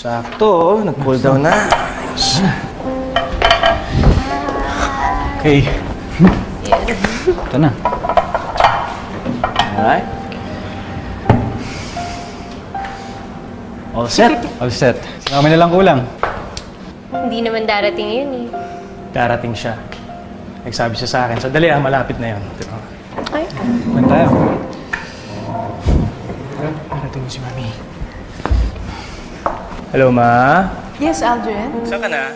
Sakto, nag-cool down na. Okay. Ito na. Alright. All set. All set. So, kami na lang kulang. Hindi naman darating yun eh. Darating siya. Nagsabi siya sa akin, sandali malapit na yun. Ay. Kumain tayo. Darating si Mami. Hello, Ma? Yes, Aldrin. Saan ka na?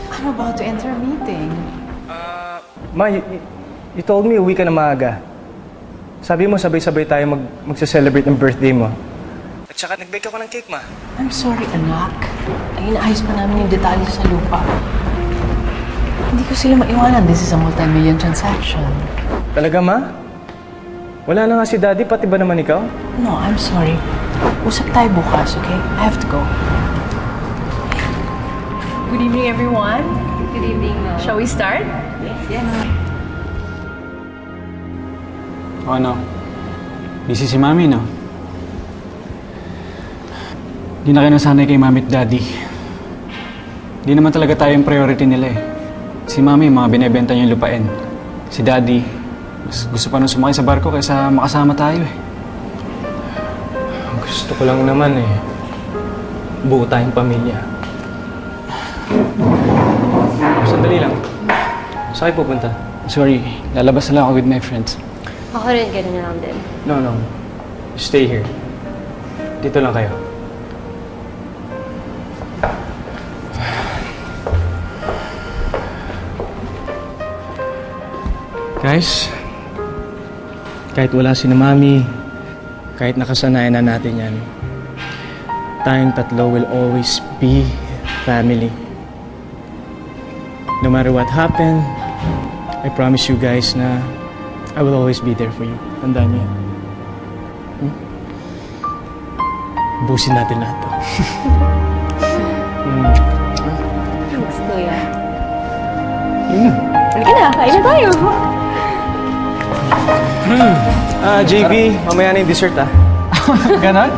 I'm about to enter a meeting. Ma, you told me uwi ka na maaga. Sabi mo, sabay-sabay tayo magsa-celebrate ng birthday mo. At saka nag-bake ako ng cake, Ma. I'm sorry, anak. Ay, inaayos pa namin yung detalye sa lupa. Hindi ko sila maiwanan. This is a multi-million transaction. Talaga, Ma? Wala na nga si Daddy, pati ba naman ikaw? No, I'm sorry. Usap tayo bukas, okay? I have to go. Good evening, everyone. Good evening, Mom. Shall we start? Yes. O ano? Busy si Mami, no? Di na kayo nasanay kay Mami at Daddy. Di naman talaga tayo yung priority nila eh. Si Mami, mga binebenta niya yung lupain. Si Daddy, mas gusto pa nung sumakay sa barko kaysa makasama tayo eh. Gusto ko lang naman eh. Buo tayong pamilya. Sandali lang. Saan kayo pupunta? Sorry, lalabas na lang ako with my friends. Ako rin, ganun na lang din. No. Stay here. Dito lang kayo. Guys, kahit wala si na Mami, kahit nakasanayan na natin yan, tayong tatlo will always be family. No matter what happened, I promise you guys na I will always be there for you. Tandaan niyo yan. Busin natin lahat to. Thanks, Kuya. Halika na, kain na tayo. JB, mamaya na yung dessert ah. Ganon?